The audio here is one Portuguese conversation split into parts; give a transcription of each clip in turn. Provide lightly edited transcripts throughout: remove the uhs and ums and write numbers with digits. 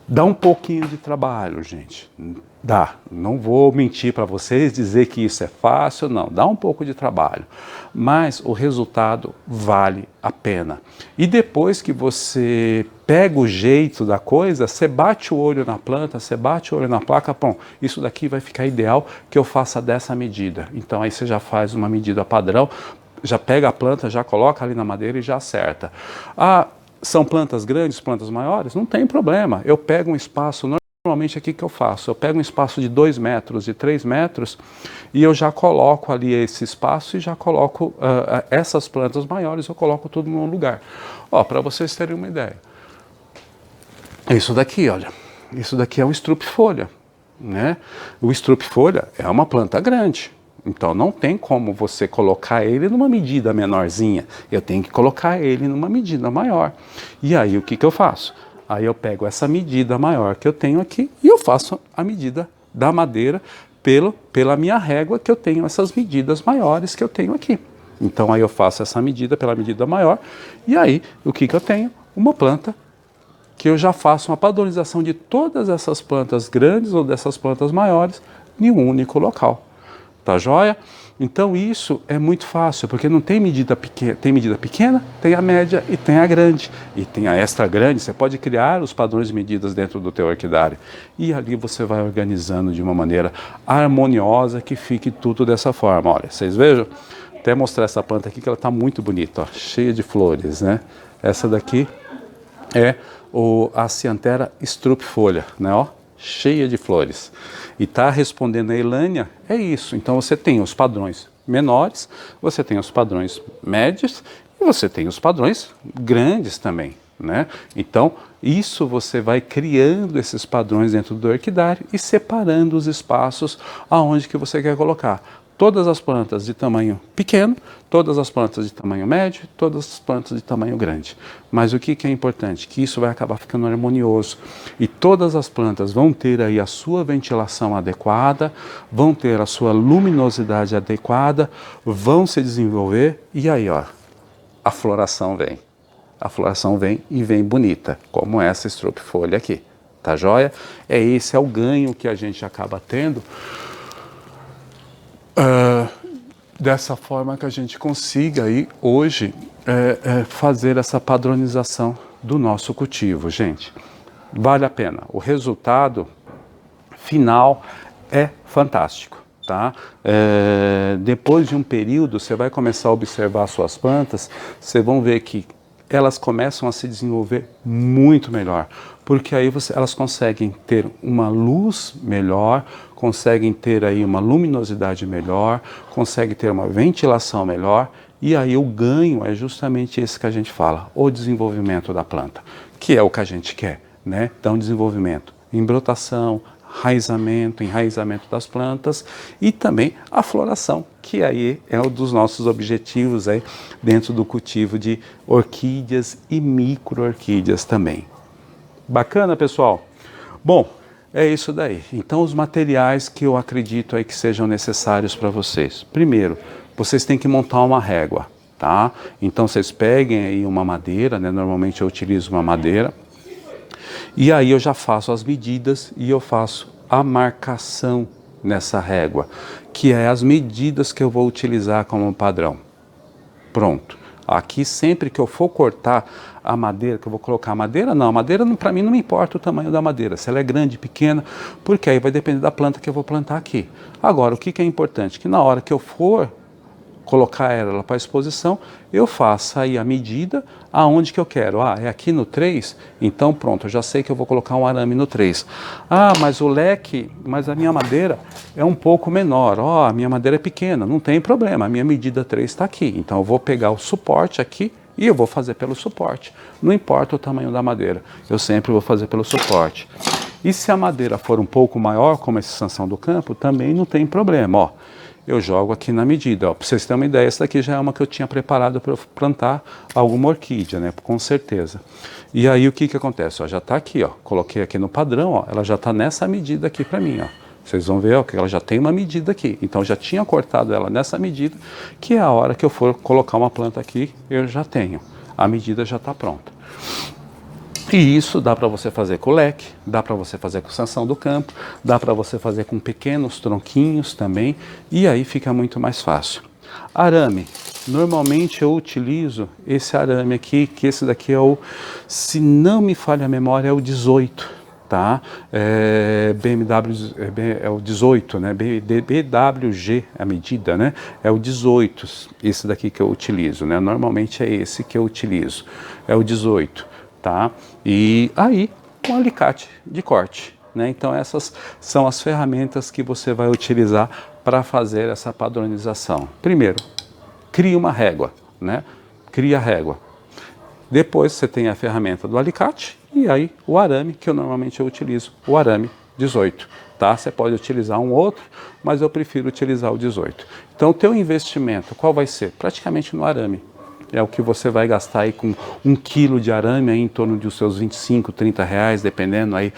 Dá um pouquinho de trabalho, gente. Dá. Não vou mentir para vocês, dizer que isso é fácil, não. Dá um pouco de trabalho. Mas o resultado vale a pena. E depois que você pega o jeito da coisa, você bate o olho na planta, você bate o olho na placa, bom, isso daqui vai ficar ideal que eu faça dessa medida. Então aí você já faz uma medida padrão, já pega a planta, já coloca ali na madeira e já acerta. São plantas grandes, plantas maiores? Não tem problema. Eu pego um espaço, normalmente aqui que eu faço, eu pego um espaço de 2 metros e 3 metros e eu já coloco ali esse espaço e já coloco essas plantas maiores, eu coloco tudo num lugar. Ó, para vocês terem uma ideia. Isso daqui, olha, isso daqui é um estrupe-folha, né? O estrupe-folha é uma planta grande. Então não tem como você colocar ele numa medida menorzinha, eu tenho que colocar ele numa medida maior. E aí o que eu faço? Aí eu pego essa medida maior que eu tenho aqui e eu faço a medida da madeira pela minha régua que eu tenho essas medidas maiores que eu tenho aqui. Então aí eu faço essa medida pela medida maior e aí o que eu tenho? Uma planta que eu já faço uma padronização de todas essas plantas grandes ou dessas plantas maiores em um único local. Tá joia? Então isso é muito fácil, porque não tem medida pequena, tem a média e tem a grande. E tem a extra grande, você pode criar os padrões de medidas dentro do teu orquidário. E ali você vai organizando de uma maneira harmoniosa que fique tudo dessa forma. Olha, vocês vejam? Até mostrar essa planta aqui que ela está muito bonita, ó, cheia de flores, né? Essa daqui é a Cyanthera estrupifolha, né? Ó, cheia de flores. E está respondendo a Elânia, é isso. Então você tem os padrões menores, você tem os padrões médios e você tem os padrões grandes também, né? Então isso você vai criando esses padrões dentro do orquidário e separando os espaços aonde que você quer colocar. Todas as plantas de tamanho pequeno, todas as plantas de tamanho médio, todas as plantas de tamanho grande. Mas o que é importante? Que isso vai acabar ficando harmonioso. E todas as plantas vão ter aí a sua ventilação adequada, vão ter a sua luminosidade adequada, vão se desenvolver e aí, ó, a floração vem. A floração vem e vem bonita, como essa estrupifolha aqui. Tá joia? Esse é o ganho que a gente acaba tendo. Dessa forma que a gente consiga aí hoje fazer essa padronização do nosso cultivo, gente. Vale a pena. O resultado final é fantástico, tá? Depois de um período, você vai começar a observar suas plantas, vocês vão ver que elas começam a se desenvolver muito melhor, porque aí elas conseguem ter uma luz melhor, conseguem ter aí uma luminosidade melhor, conseguem ter uma ventilação melhor, e aí o ganho é justamente esse que a gente fala, o desenvolvimento da planta, que é o que a gente quer, né? Então, desenvolvimento em brotação, enraizamento das plantas e também a floração, que aí é um dos nossos objetivos aí dentro do cultivo de orquídeas e micro-orquídeas também. Bacana, pessoal? Bom, é isso daí. Então, os materiais que eu acredito aí que sejam necessários para vocês. Primeiro, vocês têm que montar uma régua, tá? Então, vocês peguem aí uma madeira, né? Normalmente eu utilizo uma madeira. E aí eu já faço as medidas e eu faço a marcação nessa régua, que é as medidas que eu vou utilizar como padrão. Pronto. Aqui sempre que eu for cortar a madeira, que eu vou colocar a madeira, não, a madeira para mim não me importa o tamanho da madeira, se ela é grande, pequena, porque aí vai depender da planta que eu vou plantar aqui. Agora, o que é importante? Que na hora que eu for colocar ela para exposição, eu faço aí a medida aonde que eu quero. É aqui no 3? Então pronto, eu já sei que eu vou colocar um arame no 3. Mas o leque, mas a minha madeira é um pouco menor. A minha madeira é pequena, não tem problema, a minha medida 3 está aqui. Então eu vou pegar o suporte aqui e eu vou fazer pelo suporte. Não importa o tamanho da madeira, eu sempre vou fazer pelo suporte. E se a madeira for um pouco maior, como esse Sansão do Campo, também não tem problema, eu jogo aqui na medida. Para vocês terem uma ideia, essa daqui já é uma que eu tinha preparado para plantar alguma orquídea, né? Com certeza. E aí o que acontece? Já está aqui, coloquei aqui no padrão, ela já está nessa medida aqui para mim. Vocês vão ver que ela já tem uma medida aqui. Então já tinha cortado ela nessa medida, que é a hora que eu for colocar uma planta aqui, eu já tenho. A medida já está pronta. E isso dá para você fazer com leque, dá para você fazer com extensão do campo, dá para você fazer com pequenos tronquinhos também, e aí fica muito mais fácil. Arame. Normalmente eu utilizo esse arame aqui, que esse daqui é o, se não me falha a memória, é o 18, tá? BMW é o 18, né? BWG a medida, né? É o 18, esse daqui que eu utilizo, né? Normalmente é esse que eu utilizo, é o 18, tá? E aí, um alicate de corte, né? Então essas são as ferramentas que você vai utilizar para fazer essa padronização. Primeiro, cria uma régua, né? Cria a régua. Depois você tem a ferramenta do alicate e aí o arame, que normalmente eu utilizo, o arame 18, tá? Você pode utilizar um outro, mas eu prefiro utilizar o 18. Então o teu investimento, qual vai ser? Praticamente no arame. É o que você vai gastar aí com 1 quilo de arame aí em torno de os seus 25, 30 reais, dependendo aí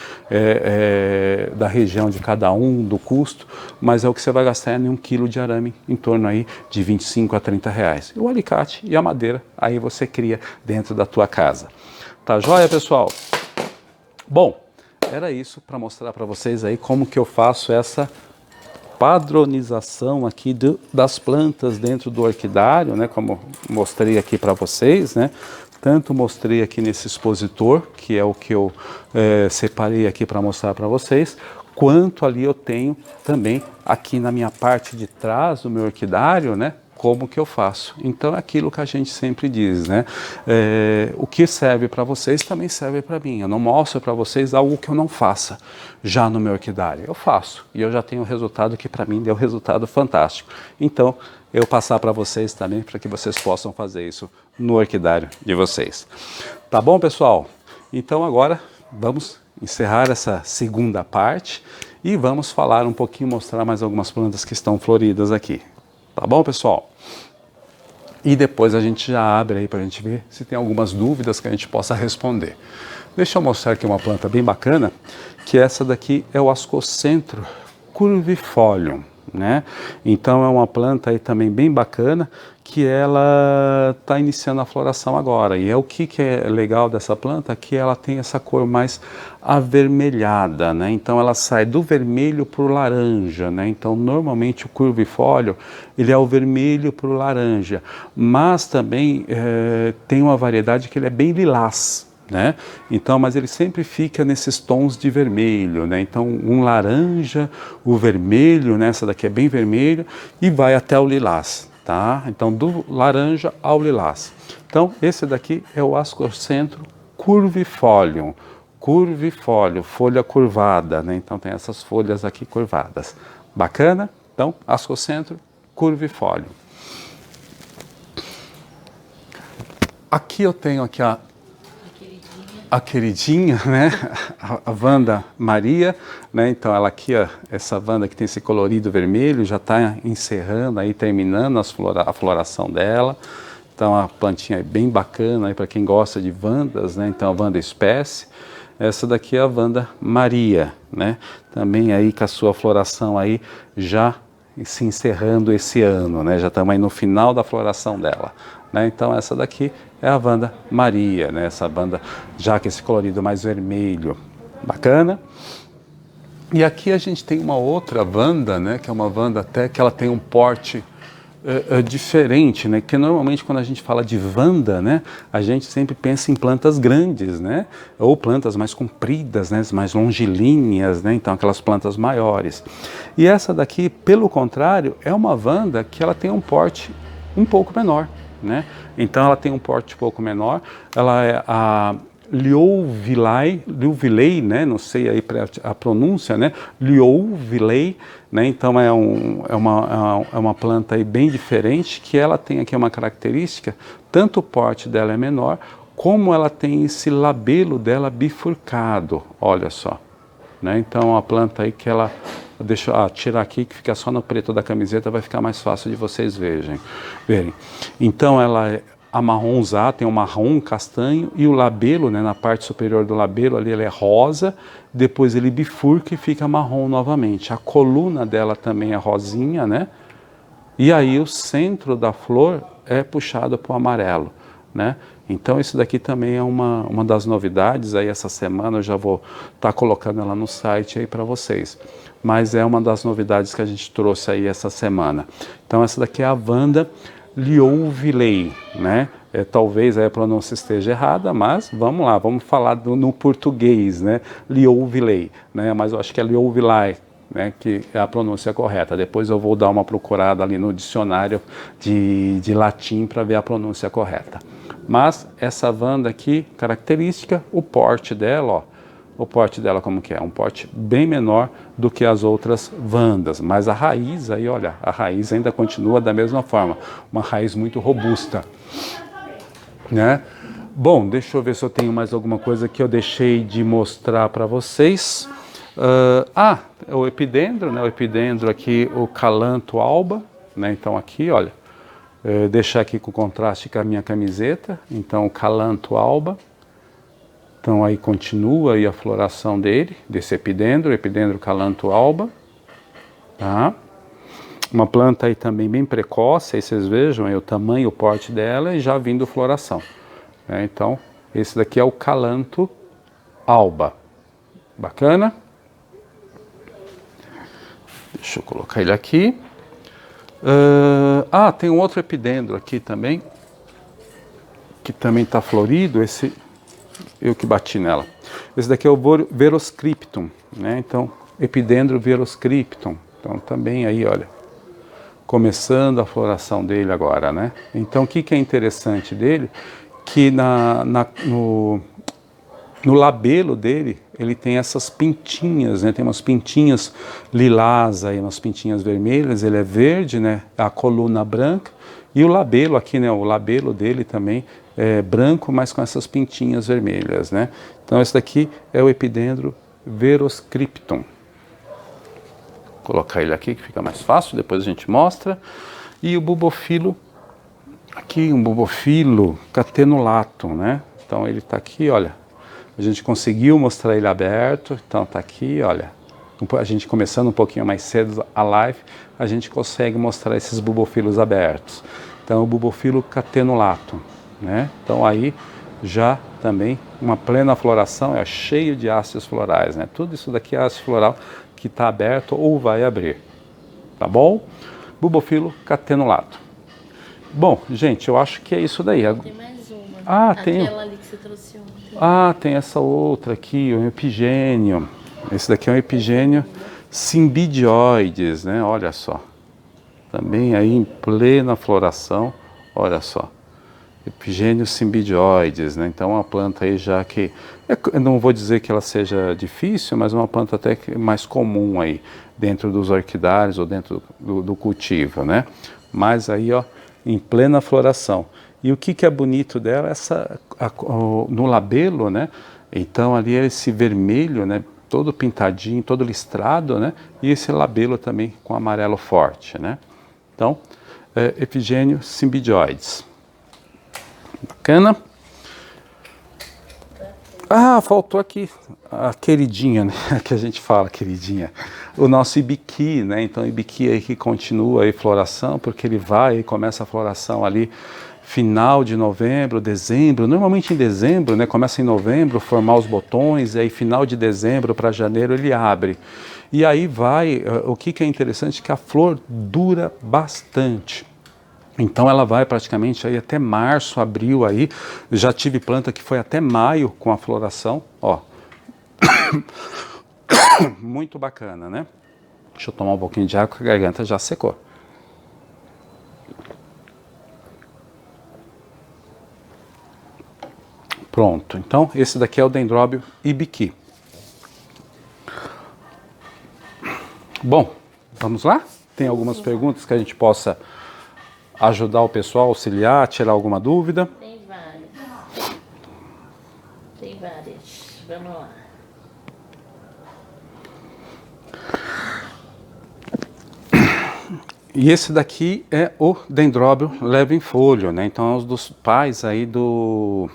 da região de cada um, do custo, mas é o que você vai gastar em 1 quilo de arame em torno aí de 25 a 30 reais. E o alicate e a madeira, aí você cria dentro da tua casa. Tá joia, pessoal? Bom, era isso para mostrar para vocês aí como que eu faço essa padronização aqui das plantas dentro do orquidário, né, como mostrei aqui para vocês, né, tanto mostrei aqui nesse expositor, que é o que eu separei aqui para mostrar para vocês, quanto ali eu tenho também aqui na minha parte de trás do meu orquidário, né, como que eu faço. Então é aquilo que a gente sempre diz, né? O que serve para vocês também serve para mim. Eu não mostro para vocês algo que eu não faça já no meu orquidário. Eu faço e eu já tenho um resultado que para mim deu um resultado fantástico. Então eu passar para vocês também para que vocês possam fazer isso no orquidário de vocês. Tá bom, pessoal? Então agora vamos encerrar essa segunda parte e vamos falar um pouquinho, mostrar mais algumas plantas que estão floridas aqui. Tá bom, pessoal? E depois a gente já abre aí para a gente ver se tem algumas dúvidas que a gente possa responder. Deixa eu mostrar aqui uma planta bem bacana, que essa daqui é o Ascocentro curvifolium, né? Então é uma planta aí também bem bacana, que ela está iniciando a floração agora. E é o que é legal dessa planta, que ela tem essa cor mais avermelhada, né? Então ela sai do vermelho para o laranja, né? Então normalmente o curvifólio ele é o vermelho para o laranja, mas também tem uma variedade que ele é bem lilás, né? Então, mas ele sempre fica nesses tons de vermelho, né? Então um laranja, o vermelho, né? Essa daqui é bem vermelho e vai até o lilás, tá? Então do laranja ao lilás. Então esse daqui é o Ascocentro curvifolium. Curvifólio, folha curvada, né? Então tem essas folhas aqui curvadas. Bacana? Então, Ascocentro curvifolium. Aqui eu tenho aqui a queridinha, né? A Wanda Maria, né? Então ela aqui, ó, essa Wanda que tem esse colorido vermelho, já está encerrando aí, terminando a floração dela. Então a plantinha é bem bacana aí para quem gosta de Wandas, né? Então a Wanda espécie. Essa daqui é a Wanda Maria, né? Também aí com a sua floração aí já se encerrando esse ano, né? Já estamos aí no final da floração dela, né? Então essa daqui é a Wanda Maria, né? Essa Wanda já com esse colorido mais vermelho, bacana. E aqui a gente tem uma outra Wanda, né? Que é uma Wanda até que ela tem um porte diferente, né? Que normalmente quando a gente fala de Wanda, né, a gente sempre pensa em plantas grandes, né? Ou plantas mais compridas, né, mais longilíneas, né? Então aquelas plantas maiores. E essa daqui, pelo contrário, é uma Wanda que ela tem um porte um pouco menor, né? Então ela tem um porte um pouco menor. Ela é a Liouvillei, né? Não sei aí a pronúncia, né? Liouvillei, né? Então é uma planta aí bem diferente, que ela tem aqui uma característica, tanto o porte dela é menor, como ela tem esse labelo dela bifurcado, olha só, né? Então é uma planta aí que ela, deixa eu tirar aqui que fica só no preto da camiseta, vai ficar mais fácil de vocês verem. Então ela é amarronzada, tem um marrom castanho e o labelo, né, na parte superior do labelo ali ele é rosa, depois ele bifurca e fica marrom novamente. A coluna dela também é rosinha, né? E aí o centro da flor é puxado para o amarelo, né? Então isso daqui também é uma das novidades, aí essa semana eu já vou estar colocando ela no site aí para vocês. Mas é uma das novidades que a gente trouxe aí essa semana. Então essa daqui é a Vanda Liouvillei, né? Talvez aí a pronúncia esteja errada, mas vamos lá, vamos falar no português, né? Liouvillei, né? Mas eu acho que é Liouvillei, né? Que é a pronúncia correta. Depois eu vou dar uma procurada ali no dicionário de latim para ver a pronúncia correta. Mas essa Vanda aqui, característica, o porte dela, ó. O porte dela como que é? Um porte bem menor do que as outras Vandas, mas a raiz aí, olha, a raiz ainda continua da mesma forma, uma raiz muito robusta, né? Bom, deixa eu ver se eu tenho mais alguma coisa que eu deixei de mostrar para vocês. O epidendro, né? O epidendro aqui, o Calanto alba, né? Então aqui, olha, deixar aqui com contraste com a minha camiseta, então o Calanto alba. Então aí continua aí a floração dele, desse epidendro Calanto alba, tá? Uma planta aí também bem precoce, aí vocês vejam aí o tamanho, o porte dela e já vindo floração, né? Então esse daqui é o Calanto alba, bacana? Deixa eu colocar ele aqui. Tem um outro epidendro aqui também, que também está florido, esse eu que bati nela. Esse daqui é o Veroscriptum, né? Então, epidendro Veroscriptum. Então, também aí, olha, começando a floração dele agora, né? Então, o que é interessante dele? Que no labelo dele, ele tem essas pintinhas, né? Tem umas pintinhas lilás aí, umas pintinhas vermelhas. Ele é verde, né? A coluna branca. E o labelo aqui, né? O labelo dele também é branco, mas com essas pintinhas vermelhas, né? Então esse daqui é o epidendro Veroscriptum. Vou colocar ele aqui que fica mais fácil, depois a gente mostra. E o Bulbophyllum, aqui um Bulbophyllum catenulatum, né? Então ele está aqui, olha, a gente conseguiu mostrar ele aberto, então está aqui, olha. A gente começando um pouquinho mais cedo a live, a gente consegue mostrar esses Bulbophyllums abertos. Então o Bulbophyllum catenulatum, né? Então aí já também uma plena floração, é cheio de hastes florais, né? Tudo isso daqui é haste floral que está aberto ou vai abrir, tá bom? Bulbophyllum catenulatum. Bom, gente, eu acho que é isso daí. Tem mais uma. Tem. Aquela ali que você trouxe ontem. Tem essa outra aqui, o epigênio. Esse daqui é um epigênio Cymbidiioides, né? Olha só. Também aí em plena floração, olha só. Epigênio Cymbidiioides, né? Então uma planta aí já que, eu não vou dizer que ela seja difícil, mas uma planta até que mais comum aí dentro dos orquidários ou dentro do cultivo, né? Mas aí, ó, em plena floração. E o que é bonito dela? No labelo, né? Então ali é esse vermelho, né? Todo pintadinho, todo listrado, né? E esse labelo também com amarelo forte, né? Então, Epigênio Cymbidiioides. Bacana. Faltou aqui a queridinha, né? Que a gente fala, queridinha. O nosso ibiqui, né? Então, o ibiqui aí que continua aí floração, porque ele vai e começa a floração ali final de novembro, dezembro, normalmente em dezembro, né? Começa em novembro, formar os botões, e aí final de dezembro para janeiro ele abre. E aí vai, o que é interessante, que a flor dura bastante. Então ela vai praticamente aí até março, abril aí. Já tive planta que foi até maio com a floração, ó. Muito bacana, né? Deixa eu tomar um pouquinho de água, que a garganta já secou. Pronto, então esse daqui é o Dendróbio ibiqui. Bom, vamos lá? Tem algumas perguntas que a gente possa ajudar o pessoal, auxiliar, tirar alguma dúvida? Tem várias. Tem várias. Vamos lá. E esse daqui é o Dendróbio levenfolio, né? Então é um dos pais aí do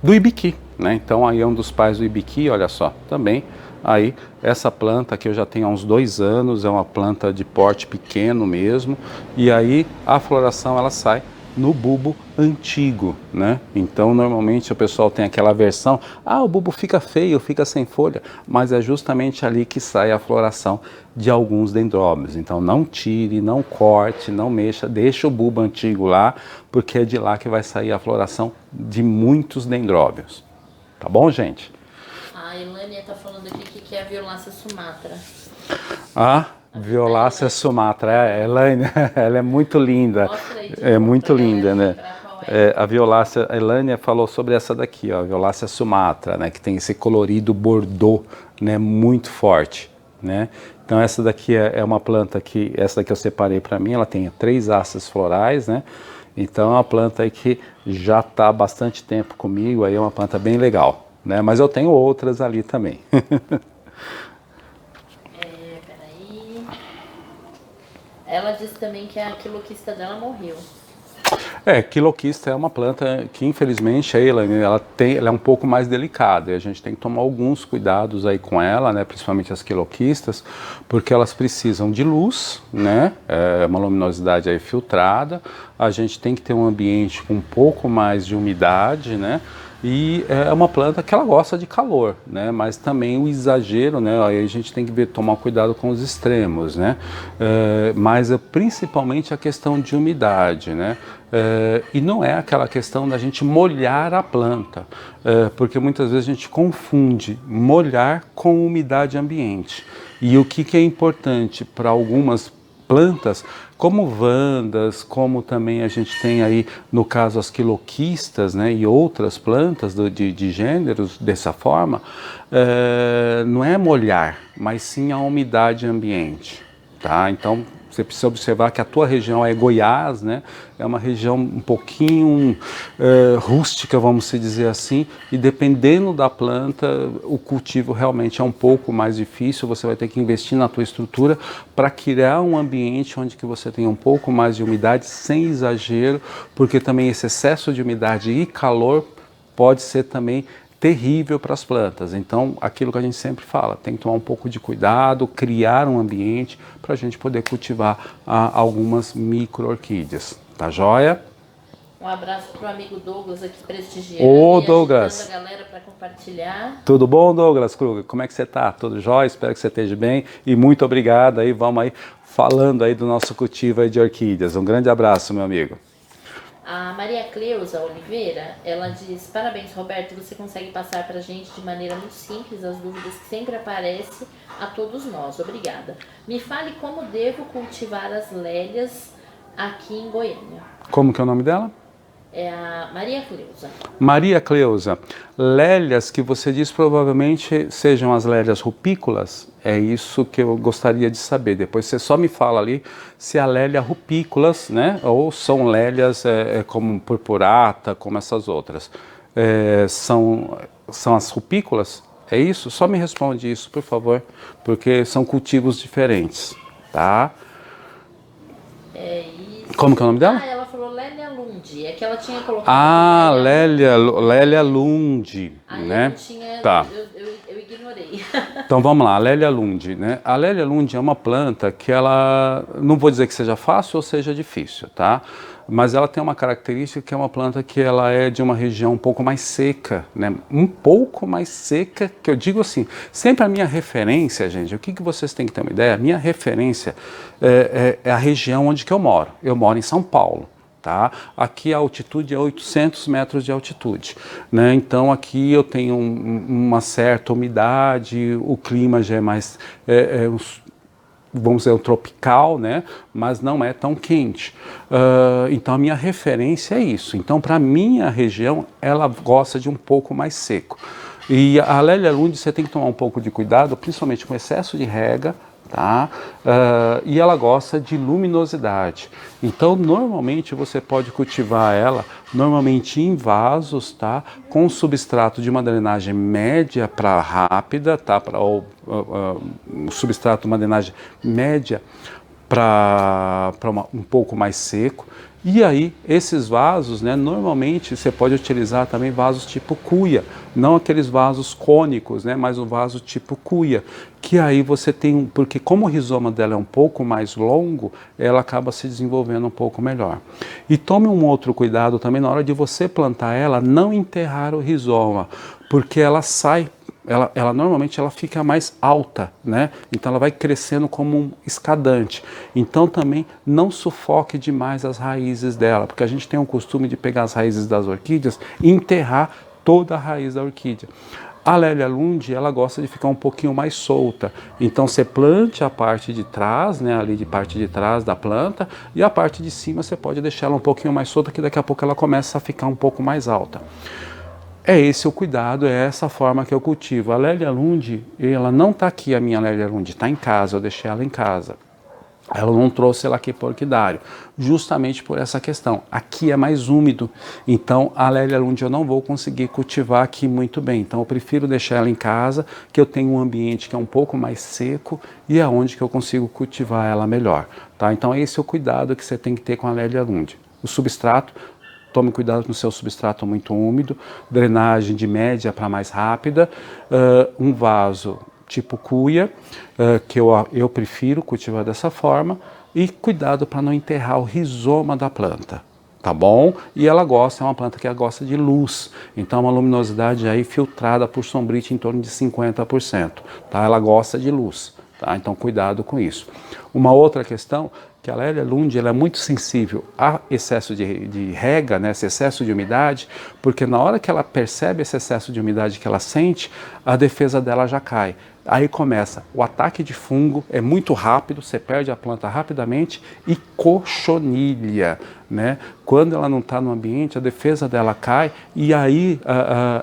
ibiqui, né? Então aí é um dos pais do ibiqui, olha só, também aí essa planta que eu já tenho há uns 2 anos, é uma planta de porte pequeno mesmo, e aí a floração ela sai no bulbo antigo, né? Então, normalmente o pessoal tem aquela versão, o bulbo fica feio, fica sem folha, mas é justamente ali que sai a floração de alguns dendróbios. Então, não tire, não corte, não mexa, deixa o bulbo antigo lá, porque é de lá que vai sair a floração de muitos dendróbios. Tá bom, gente? A Elânia tá falando aqui que é a Violácea Sumatra. Violácea Sumatra, ela é muito linda. Mostra aí, É muito linda, né? a A Violácea, a Elânia falou sobre essa daqui, ó, a Violácea Sumatra, né, que tem esse colorido bordô, né, muito forte, né? Então essa daqui é uma planta que, essa daqui eu separei para mim, ela tem 3 hastes florais, né? Então é uma planta aí que já está há bastante tempo comigo, aí é uma planta bem legal, né? Mas eu tenho outras ali também. Peraí. Ela disse também que a quiloquista dela morreu. Quiloquista é uma planta que infelizmente ela é um pouco mais delicada e a gente tem que tomar alguns cuidados aí com ela, né, principalmente as quiloquistas, porque elas precisam de luz, né, uma luminosidade aí filtrada, a gente tem que ter um ambiente com um pouco mais de umidade, né, e é uma planta que ela gosta de calor, né? Mas também o exagero, né? Aí a gente tem que tomar cuidado com os extremos, né? Mas principalmente a questão de umidade, né? E não é aquela questão da gente molhar a planta, porque muitas vezes a gente confunde molhar com umidade ambiente. E o que é importante para algumas plantas, como vandas, como também a gente tem aí, no caso, as quiloquistas, né, e outras plantas de gêneros dessa forma, não é molhar, mas sim a umidade ambiente, tá? Então, você precisa observar que a tua região é Goiás, né? É uma região um pouquinho rústica, vamos se dizer assim, e dependendo da planta, o cultivo realmente é um pouco mais difícil, você vai ter que investir na tua estrutura para criar um ambiente onde que você tenha um pouco mais de umidade, sem exagero, porque também esse excesso de umidade e calor pode ser também terrível para as plantas. Então, aquilo que a gente sempre fala, tem que tomar um pouco de cuidado, criar um ambiente para a gente poder cultivar algumas micro-orquídeas. Tá joia? Um abraço para o amigo Douglas aqui prestigiando. Ô, Douglas. A galera para compartilhar. Tudo bom, Douglas Kruger? Como é que você tá? Tudo jóia? Espero que você esteja bem. E muito obrigado aí. Vamos aí falando aí do nosso cultivo aí de orquídeas. Um grande abraço, meu amigo. A Maria Cleusa Oliveira, ela diz: parabéns, Roberto, você consegue passar para a gente de maneira muito simples as dúvidas que sempre aparecem a todos nós. Obrigada. Me fale como devo cultivar as lélias aqui em Goiânia. Como que é o nome dela? É a Maria Cleusa. Maria Cleusa, lélias que você diz provavelmente sejam as lélias rupícolas, é isso que eu gostaria de saber. Depois você só me fala ali se a lélia rupícolas, né, ou são lélias como purpurata, como essas outras. São as rupícolas? É isso? Só me responde isso, por favor, porque são cultivos diferentes, tá? É isso. Como que é o nome dela? Ela falou Lélia Lund, é que ela tinha colocado... Lélia Lund, aí né? eu tinha, Tá. eu ignorei. Então vamos lá, a Lélia Lund, né? A Lélia Lund é uma planta que ela, não vou dizer que seja fácil ou seja difícil, tá? Mas ela tem uma característica que é uma planta que ela é de uma região um pouco mais seca, né? Um pouco mais seca, que eu digo assim, sempre a minha referência, gente, o que vocês têm que ter uma ideia? A minha referência é a região onde que eu moro. Eu moro em São Paulo. Tá? Aqui a altitude é 800 metros de altitude, né? Então aqui eu tenho uma certa umidade, o clima já é mais, vamos dizer, tropical, né? Mas não é tão quente. Então a minha referência é isso. Então para a minha região, ela gosta de um pouco mais seco. E a Lélia Lund você tem que tomar um pouco de cuidado, principalmente com excesso de rega, tá? E ela gosta de luminosidade. Então, normalmente você pode cultivar ela normalmente em vasos, tá? Com substrato de uma drenagem média para rápida, tá? Para o substrato de uma drenagem média para um pouco mais seco. E aí, esses vasos, né, normalmente você pode utilizar também vasos tipo cuia, não aqueles vasos cônicos, né, mas um vaso tipo cuia, que aí você tem, porque como o rizoma dela é um pouco mais longo, ela acaba se desenvolvendo um pouco melhor. E tome um outro cuidado também na hora de você plantar ela, não enterrar o rizoma, porque ela sai. Ela normalmente ela fica mais alta, né? Então ela vai crescendo como um escadante. Então também não sufoque demais as raízes dela, porque a gente tem um costume de pegar as raízes das orquídeas e enterrar toda a raiz da orquídea. A Lélia Lund, ela gosta de ficar um pouquinho mais solta. Então você plante a parte de trás, né, ali de parte de trás da planta, e a parte de cima você pode deixar ela um pouquinho mais solta, que daqui a pouco ela começa a ficar um pouco mais alta. É esse o cuidado, é essa forma que eu cultivo. A Lélia Lund, ela não está aqui, a minha Lélia Lund, está em casa, eu deixei ela em casa. Ela não trouxe ela aqui para o orquidário, justamente por essa questão. Aqui é mais úmido, então a Lélia Lund eu não vou conseguir cultivar aqui muito bem. Então eu prefiro deixar ela em casa, que eu tenho um ambiente que é um pouco mais seco e é onde que eu consigo cultivar ela melhor. Tá? Então esse é o cuidado que você tem que ter com a Lélia Lund. O substrato, tome cuidado no seu substrato muito úmido, drenagem de média para mais rápida, um vaso tipo cuia, que eu prefiro cultivar dessa forma, e cuidado para não enterrar o rizoma da planta, tá bom? E ela gosta, é uma planta que gosta de luz, então uma luminosidade aí filtrada por sombrite em torno de 50%, tá? Ela gosta de luz, tá? Então cuidado com isso. Uma outra questão, que a Lélia Lund ela é muito sensível a excesso de rega, né, esse excesso de umidade, porque na hora que ela percebe esse excesso de umidade que ela sente, a defesa dela já cai. Aí começa o ataque de fungo, é muito rápido, você perde a planta rapidamente, e cochonilha, né? Quando ela não está no ambiente, a defesa dela cai e aí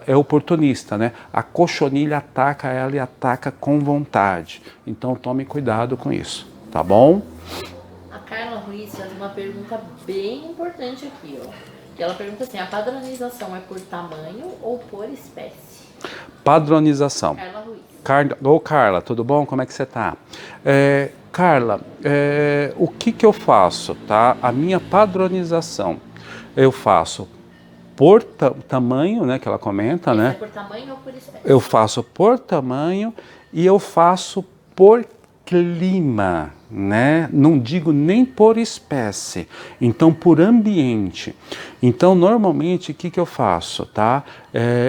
é oportunista, né? A cochonilha ataca ela e ataca com vontade. Então tome cuidado com isso, tá bom? A Carla Ruiz faz uma pergunta bem importante aqui, ó. Que ela pergunta assim, a padronização é por tamanho ou por espécie? Padronização. Carla Ruiz. Carla, tudo bom? Como é que você está? Carla, o que eu faço, tá? A minha padronização, eu faço por tamanho, né, que ela comenta, né? É por tamanho ou por espécie? Eu faço por tamanho e eu faço por clima, né? Não digo nem por espécie, então por ambiente. Então normalmente o que eu faço, tá?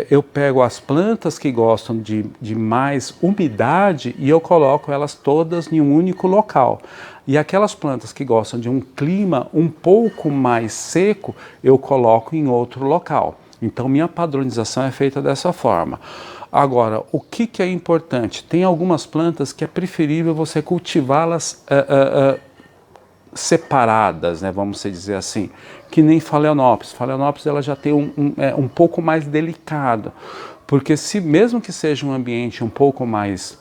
Eu pego as plantas que gostam de mais umidade e eu coloco elas todas em um único local. E aquelas plantas que gostam de um clima um pouco mais seco, eu coloco em outro local. Então minha padronização é feita dessa forma. Agora, o que é importante? Tem algumas plantas que é preferível você cultivá-las separadas, né, vamos dizer assim, que nem Phalaenopsis. Phalaenopsis ela já tem um pouco mais delicado, porque se mesmo que seja um ambiente um pouco mais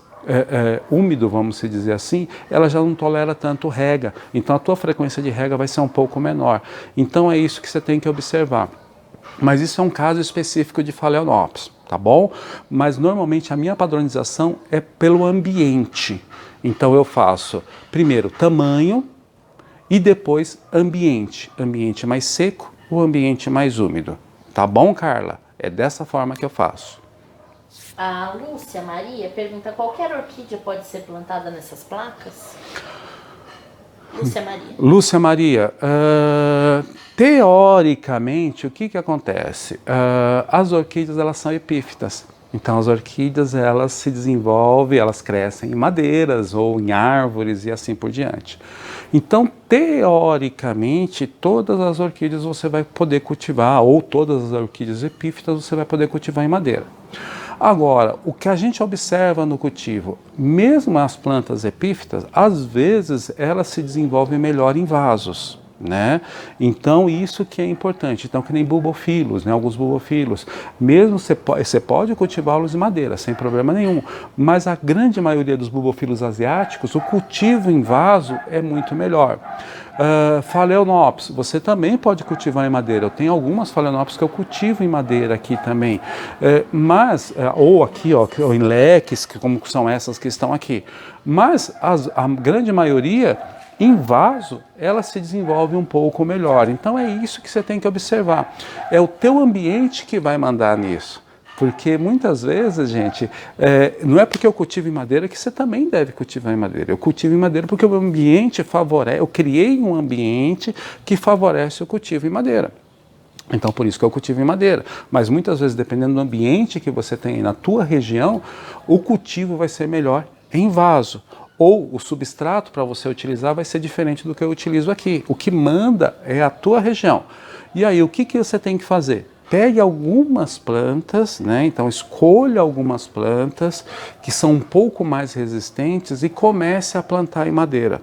úmido, vamos dizer assim, ela já não tolera tanto rega, então a tua frequência de rega vai ser um pouco menor. Então é isso que você tem que observar. Mas isso é um caso específico de Phalaenopsis, tá bom? Mas normalmente a minha padronização é pelo ambiente. Então eu faço primeiro tamanho e depois ambiente. Ambiente mais seco ou ambiente mais úmido. Tá bom, Carla? É dessa forma que eu faço. A Lúcia Maria pergunta, qualquer orquídea pode ser plantada nessas placas? Lúcia Maria. Lúcia Maria, teoricamente, o que acontece? As orquídeas elas são epífitas. Então as orquídeas elas se desenvolvem, elas crescem em madeiras ou em árvores e assim por diante. Então, teoricamente, todas as orquídeas você vai poder cultivar, ou todas as orquídeas epífitas você vai poder cultivar em madeira. Agora, o que a gente observa no cultivo, mesmo as plantas epífitas, às vezes elas se desenvolvem melhor em vasos, né? Então isso que é importante. Então que nem bulbofilos, né? Alguns bulbofilos, mesmo você pode cultivá-los em madeira sem problema nenhum, mas a grande maioria dos bulbofilos asiáticos, o cultivo em vaso é muito melhor. Phalaenopsis, você também pode cultivar em madeira. Eu tenho algumas Phalaenopsis que eu cultivo em madeira aqui também, ou aqui, ó, em leques, como são essas que estão aqui. Mas a grande maioria Em vaso, ela se desenvolve um pouco melhor. Então é isso que você tem que observar. É o teu ambiente que vai mandar nisso. Porque muitas vezes, gente, não é porque eu cultivo em madeira que você também deve cultivar em madeira. Eu cultivo em madeira porque o ambiente favorece, eu criei um ambiente que favorece o cultivo em madeira. Então, por isso que eu cultivo em madeira. Mas muitas vezes, dependendo do ambiente que você tem na tua região, o cultivo vai ser melhor em vaso. Ou o substrato para você utilizar vai ser diferente do que eu utilizo aqui. O que manda é a tua região. E aí, o que você tem que fazer? Pegue algumas plantas, né? Então escolha algumas plantas que são um pouco mais resistentes e comece a plantar em madeira.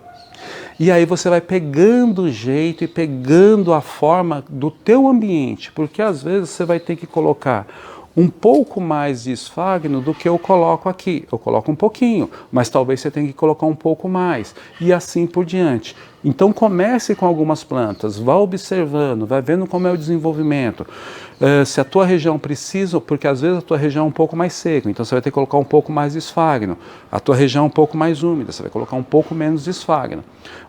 E aí você vai pegando o jeito e pegando a forma do teu ambiente, porque às vezes você vai ter que colocar um pouco mais de esfagno do que eu coloco aqui. Eu coloco um pouquinho, mas talvez você tenha que colocar um pouco mais, e assim por diante. Então comece com algumas plantas, vá observando, vai vendo como é o desenvolvimento. Se a tua região precisa, porque às vezes a tua região é um pouco mais seca, então você vai ter que colocar um pouco mais de esfagno. A tua região é um pouco mais úmida, você vai colocar um pouco menos de esfagno.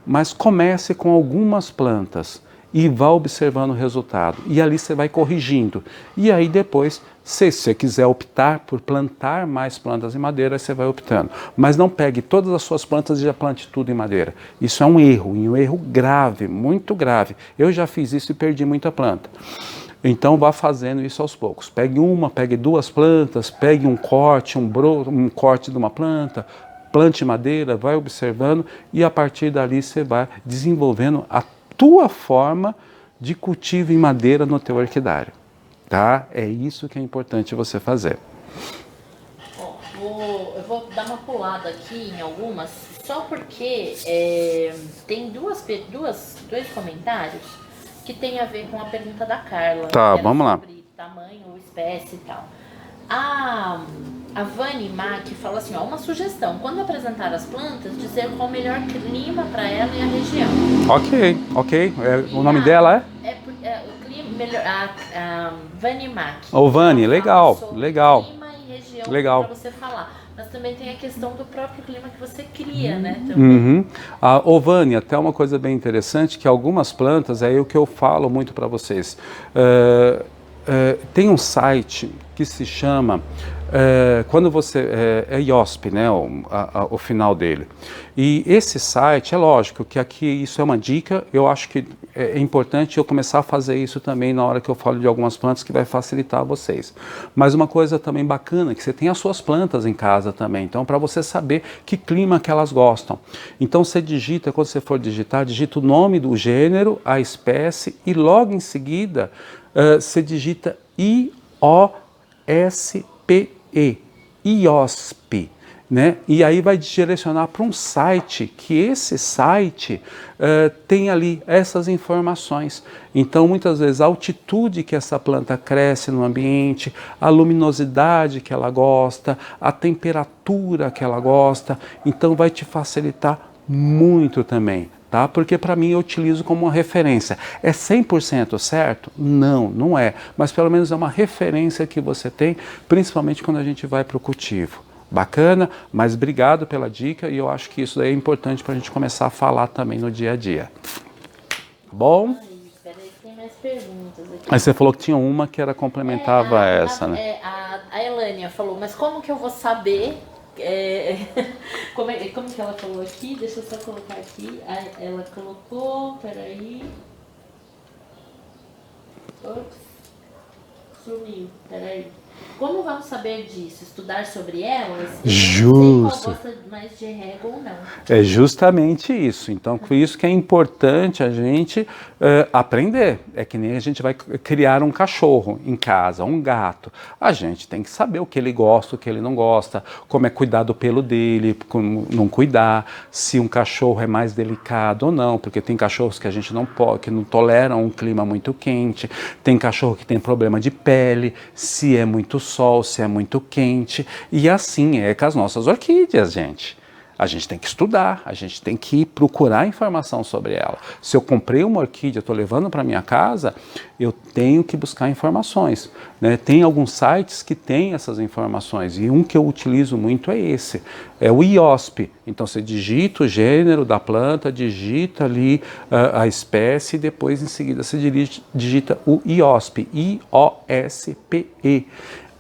Mas comece com algumas plantas e vá observando o resultado. E ali você vai corrigindo. E aí depois, se você quiser optar por plantar mais plantas em madeira, você vai optando. Mas não pegue todas as suas plantas e já plante tudo em madeira. Isso é um erro, e um erro grave, muito grave. Eu já fiz isso e perdi muita planta. Então vá fazendo isso aos poucos. Pegue uma, pegue duas plantas, pegue um corte, um corte de uma planta, plante madeira, vai observando e a partir dali você vai desenvolvendo a tua forma de cultivo em madeira no teu orquidário, tá? É isso que é importante você fazer. Eu vou dar uma pulada aqui em algumas, só porque tem dois comentários que tem a ver com a pergunta da Carla. Tá, vamos lá. Sobre tamanho, espécie e tal. A Vani Mac fala assim, ó, uma sugestão, quando apresentar as plantas, dizer qual o melhor clima para ela e a região. Ok. O nome dela é? O clima, a Vani Mac. Ô, Vani, legal. Clima e região para você falar. Mas também tem a questão do próprio clima que você cria, né? Também. Ô, Vani, até uma coisa bem interessante, que algumas plantas, é o que eu falo muito para vocês. Tem um site que se chama, quando você, é IOSP, né, o final dele. E esse site, é lógico que aqui isso é uma dica, eu acho que é importante eu começar a fazer isso também na hora que eu falo de algumas plantas que vai facilitar a vocês. Mas uma coisa também bacana é que você tem as suas plantas em casa também, então para você saber que clima que elas gostam. Então você digita, quando você for digitar, digita o nome do gênero, a espécie e logo em seguida você digita IOSPE, IOSP, né? E aí vai direcionar para um site, que esse site tem ali essas informações. Então, muitas vezes, a altitude que essa planta cresce no ambiente, a luminosidade que ela gosta, a temperatura que ela gosta, então vai te facilitar muito também. Tá? Porque para mim eu utilizo como uma referência. É 100% certo? Não, não é. Mas pelo menos é uma referência que você tem, principalmente quando a gente vai para o cultivo. Bacana, mas obrigado pela dica e eu acho que isso daí é importante para a gente começar a falar também no dia a dia. Bom? Peraí, tem mais perguntas aqui. Aí você falou que tinha uma que complementava essa, né? A Elânia falou, mas como que eu vou saber... como que ela falou aqui? Deixa eu só colocar aqui. Ela colocou, peraí. Ops. Sumiu, peraí. Como vamos saber disso? Estudar sobre elas? Justo. Não sei qual gosta mais de régua ou não. É justamente isso. Então, por isso que é importante a gente aprender. É que nem a gente vai criar um cachorro em casa, um gato. A gente tem que saber o que ele gosta, o que ele não gosta, como é cuidar do pelo dele, como não cuidar, se um cachorro é mais delicado ou não, porque tem cachorros que a gente não pode, que não toleram um clima muito quente, tem cachorro que tem problema de pele, se é muito sol, se é muito quente, e assim é com as nossas orquídeas, gente. A gente tem que estudar, a gente tem que procurar informação sobre ela. Se eu comprei uma orquídea, estou levando para minha casa, eu tenho que buscar informações, né? Tem alguns sites que têm essas informações e um que eu utilizo muito é esse, é o IOSP. Então você digita o gênero da planta, digita ali a espécie e depois em seguida você digita o IOSP, IOSPE.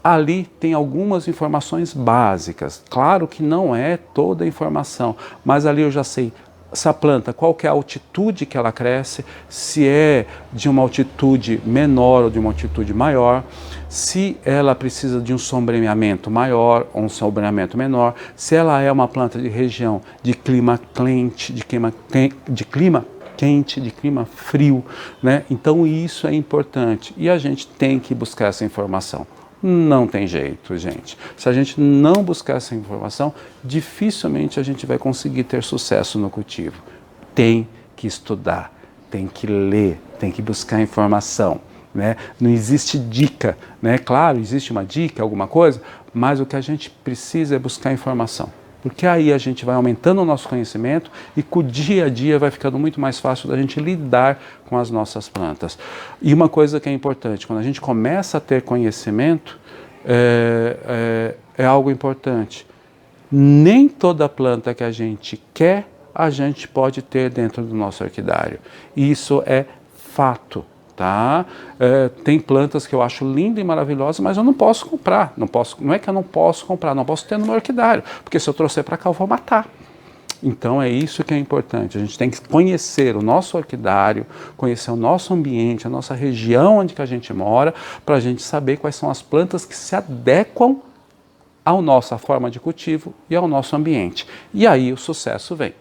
Ali tem algumas informações básicas. Claro que não é toda a informação, mas ali eu já sei essa planta, qual que é a altitude que ela cresce, se é de uma altitude menor ou de uma altitude maior, se ela precisa de um sombreamento maior ou um sombreamento menor, se ela é uma planta de região de clima quente, de clima frio, né? Então isso é importante e a gente tem que buscar essa informação. Não tem jeito, gente. Se a gente não buscar essa informação, dificilmente a gente vai conseguir ter sucesso no cultivo. Tem que estudar, tem que ler, tem que buscar informação, né? Não existe dica, né? Claro, existe uma dica, alguma coisa, mas o que a gente precisa é buscar informação. Porque aí a gente vai aumentando o nosso conhecimento e com o dia a dia vai ficando muito mais fácil da gente lidar com as nossas plantas. E uma coisa que é importante, quando a gente começa a ter conhecimento, é algo importante. Nem toda planta que a gente quer, a gente pode ter dentro do nosso orquidário. Isso é fato. Tá? Tem plantas que eu acho lindas e maravilhosas, mas eu não posso comprar. Não é que eu não posso comprar, não posso ter no meu orquidário, porque se eu trouxer para cá eu vou matar. Então é isso que é importante. A gente tem que conhecer o nosso orquidário, conhecer o nosso ambiente, a nossa região onde que a gente mora, para a gente saber quais são as plantas que se adequam à nossa forma de cultivo e ao nosso ambiente. E aí o sucesso vem,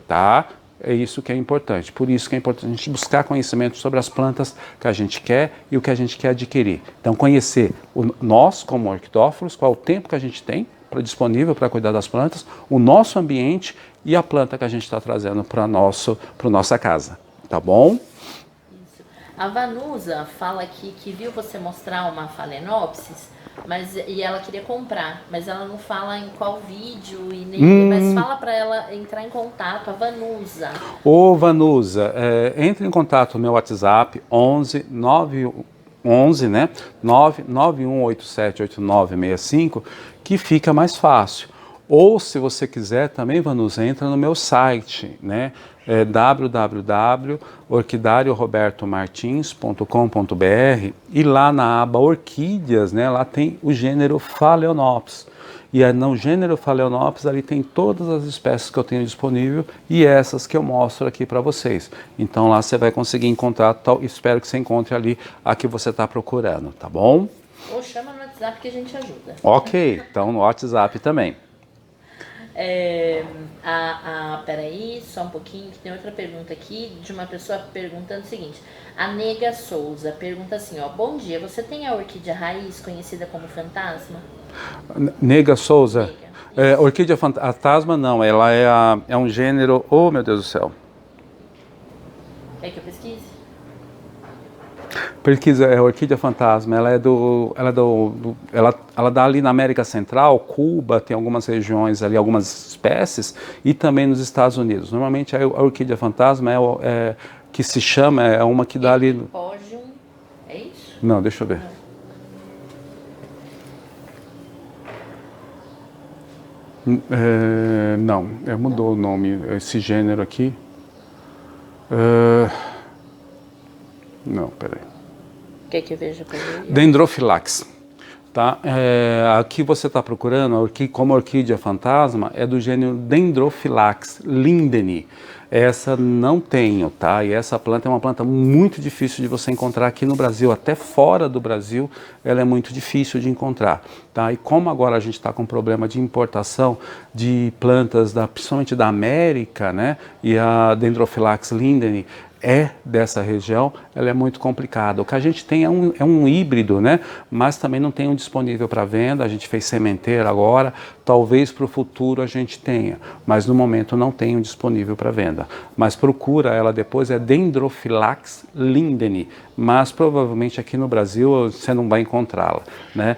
tá? É isso que é importante. Por isso que é importante a gente buscar conhecimento sobre as plantas que a gente quer e o que a gente quer adquirir. Então, conhecer nós, como orquidófilos, qual o tempo que a gente tem disponível para cuidar das plantas, o nosso ambiente e a planta que a gente está trazendo para nossa casa. Tá bom? Isso. A Vanusa fala aqui que viu você mostrar uma Phalaenopsis, e ela queria comprar, mas ela não fala em qual vídeo, mas fala para ela entrar em contato, a Vanusa. Ô Vanusa, entre em contato no meu WhatsApp, 11 né, 991878965, que fica mais fácil. Ou se você quiser também, Vanusa, entra no meu site, né, www.orquidariorobertomartins.com.br e lá na aba Orquídeas, né, lá tem o gênero Phalaenopsis. E no gênero Phalaenopsis ali tem todas as espécies que eu tenho disponível e essas que eu mostro aqui para vocês. Então lá você vai conseguir encontrar, espero que você encontre ali a que você está procurando, tá bom? Ou chama no WhatsApp que a gente ajuda. Ok, então no WhatsApp também. Peraí, só um pouquinho, que tem outra pergunta aqui de uma pessoa perguntando o seguinte. A Nega Souza pergunta assim, ó, bom dia, você tem a orquídea raiz conhecida como fantasma? Nega Souza, Nega, orquídea fantasma não, ela é um gênero, oh meu Deus do céu. Quer que eu pesquise? Pesquisa, orquídea fantasma, ela dá ali na América Central, Cuba, tem algumas regiões ali, algumas espécies, e também nos Estados Unidos. Normalmente a orquídea fantasma que se chama, é uma que dá ali... Pódium, é isso? Não, deixa eu ver. Não, mudou o nome, esse gênero aqui. Não, peraí. Quer que eu veja para ele? Dendrophylax. Tá? Aqui você está procurando, como orquídea fantasma, é do gênero Dendrophylax lindeni. Essa não tenho, tá? E essa planta é uma planta muito difícil de você encontrar aqui no Brasil, até fora do Brasil, ela é muito difícil de encontrar, tá? E como agora a gente está com problema de importação de plantas, principalmente da América, né? E a Dendrophylax lindeni, é dessa região, ela é muito complicada. O que a gente tem é um híbrido, né? Mas também não tem um disponível para venda. A gente fez sementeira agora, talvez para o futuro a gente tenha, mas no momento não tem um disponível para venda. Mas procura ela depois, é Dendrophylax lindeni, mas provavelmente aqui no Brasil você não vai encontrá-la, né?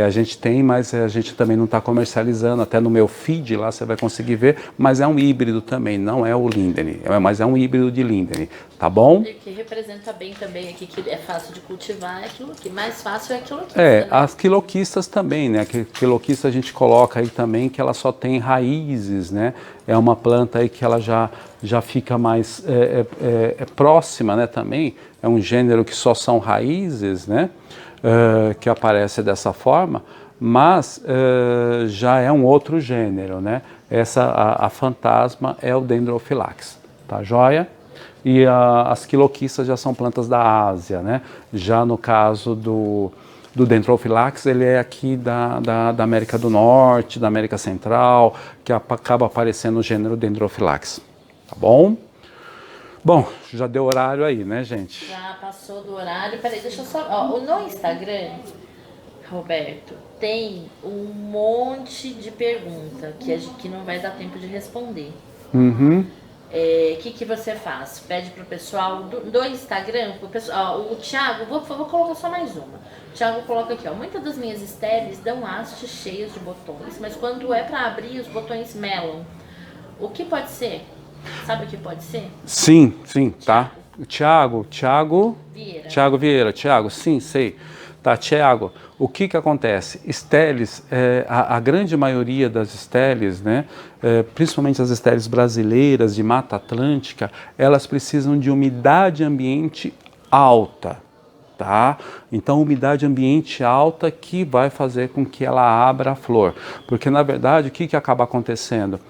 A gente tem, mas a gente também não está comercializando, até no meu feed lá você vai conseguir ver, mas é um híbrido também, não é o lindeni, mas é um híbrido de lindeni. Tá bom? E que representa bem também aqui que é fácil de cultivar, é aquilo que mais fácil é a quiloquista, né? As quiloquistas também, né? A quiloquista a gente coloca aí também que ela só tem raízes, né? É uma planta aí que ela já fica mais próxima, né? Também é um gênero que só são raízes, né? Que aparece dessa forma, mas já é um outro gênero, né? A fantasma é o Dendrophylax, tá joia? E as quiloquistas já são plantas da Ásia, né? Já no caso do Dendrophylax, ele é aqui da América do Norte, da América Central, que acaba aparecendo o gênero Dendrophylax, tá bom? Bom, já deu horário aí, né, gente? Já passou do horário. Peraí, deixa eu só... Ó, no Instagram, Roberto, tem um monte de pergunta que não vai dar tempo de responder. Uhum. Que você faz? Pede pro pessoal do Instagram, pro pessoal, o Thiago, vou colocar só mais uma. O Thiago coloca aqui, ó, muitas das minhas estéreis dão hastes cheios de botões, mas quando é para abrir, os botões melam. O que pode ser? Sabe o que pode ser? Sim, tá. Thiago Vieira. Thiago, sim, sei. Tá, Thiago, o que acontece? Estéreis, a grande maioria das estéreis, né, principalmente as estéreis brasileiras de Mata Atlântica, elas precisam de umidade ambiente alta, tá? Então, umidade ambiente alta que vai fazer com que ela abra a flor. Porque, na verdade, o que acaba acontecendo?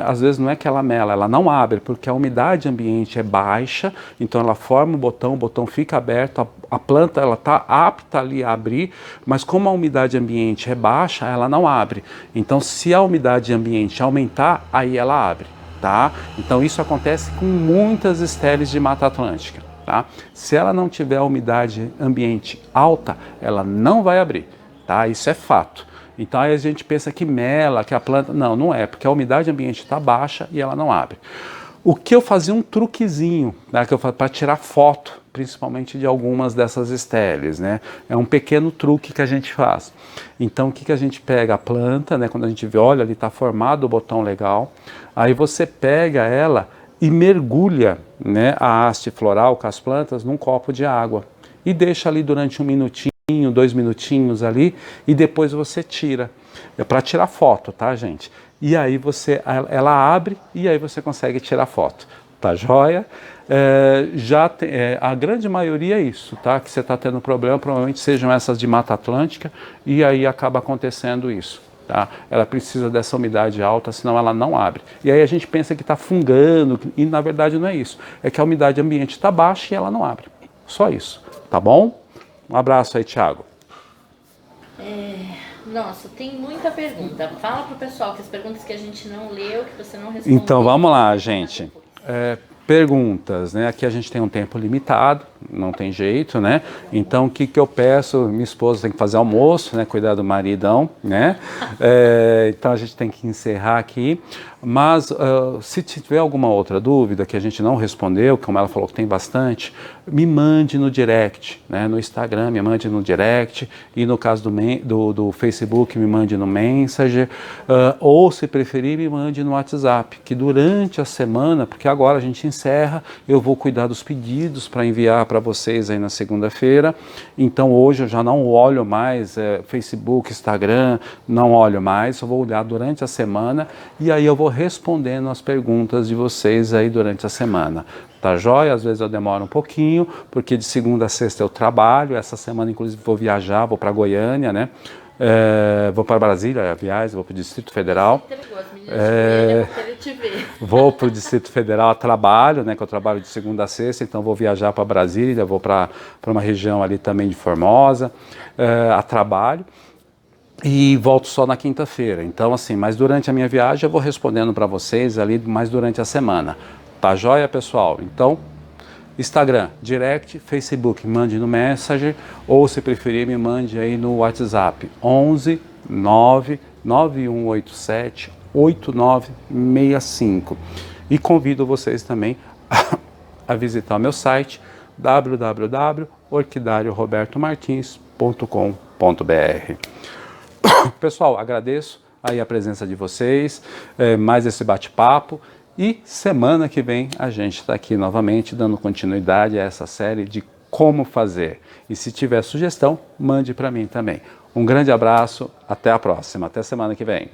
Às vezes não é que ela mela, ela não abre, porque a umidade ambiente é baixa, então ela forma o botão fica aberto, a planta ela está apta ali a abrir, mas como a umidade ambiente é baixa, ela não abre. Então, se a umidade ambiente aumentar, aí ela abre, tá? Então, isso acontece com muitas estéreis de Mata Atlântica, tá? Se ela não tiver a umidade ambiente alta, ela não vai abrir, tá? Isso é fato. Então aí a gente pensa que mela, que a planta... Não, não é, porque a umidade ambiente está baixa e ela não abre. O que eu fazia um truquezinho, né, para tirar foto, principalmente de algumas dessas estéreis, né? É um pequeno truque que a gente faz. Então o que a gente pega? A planta, né, quando a gente vê, olha, ali está formado o botão legal, aí você pega ela e mergulha, né, a haste floral com as plantas num copo de água e deixa ali durante 1 minutinho, 2 minutinhos ali, e depois você tira. É para tirar foto, tá, gente? E aí ela abre e aí você consegue tirar foto. Tá joia? A grande maioria é isso, tá? Que você está tendo problema, provavelmente sejam essas de Mata Atlântica, e aí acaba acontecendo isso. Tá? Ela precisa dessa umidade alta, senão ela não abre. E aí a gente pensa que está fungando, e na verdade não é isso. É que a umidade ambiente está baixa e ela não abre. Só isso, tá bom? Um abraço aí, Thiago. Nossa, tem muita pergunta. Fala pro pessoal que as perguntas que a gente não leu, que você não respondeu. Então, vamos lá, gente. Perguntas, né? Aqui a gente tem um tempo limitado, não tem jeito, né? Então, o que eu peço? Minha esposa tem que fazer almoço, né? Cuidar do maridão, né? Então, a gente tem que encerrar aqui. Mas, se tiver alguma outra dúvida que a gente não respondeu, como ela falou que tem bastante, me mande no direct, né? No Instagram, me mande no direct. E no caso do Facebook, me mande no Messenger. Ou, se preferir, me mande no WhatsApp. Que durante a semana, porque agora a gente encerra, eu vou cuidar dos pedidos para enviar para vocês aí na segunda-feira. Então, hoje eu já não olho mais Facebook, Instagram, não olho mais. Eu vou olhar durante a semana e aí eu vou respondendo as perguntas de vocês aí durante a semana. Tá joia? Às vezes eu demoro um pouquinho, porque de segunda a sexta eu trabalho. Essa semana, inclusive, vou viajar, vou para Goiânia, né? Vou para Brasília, aliás, vou para o Distrito Federal. Vou para o Distrito Federal a trabalho, né? Que eu trabalho de segunda a sexta, então vou viajar para Brasília, vou para uma região ali também de Formosa, a trabalho. E volto só na quinta-feira. Então, assim, mas durante a minha viagem eu vou respondendo para vocês ali, mais durante a semana. Tá joia, pessoal? Então, Instagram, direct, Facebook, mande no Messenger, ou se preferir, me mande aí no WhatsApp, 11 9 9187 8965. E convido vocês também a visitar o meu site, www.orquidariorobertomartins.com.br. Pessoal, agradeço aí a presença de vocês, mais esse bate-papo, e semana que vem a gente está aqui novamente dando continuidade a essa série de como fazer. E se tiver sugestão, mande para mim também. Um grande abraço, até a próxima, até semana que vem.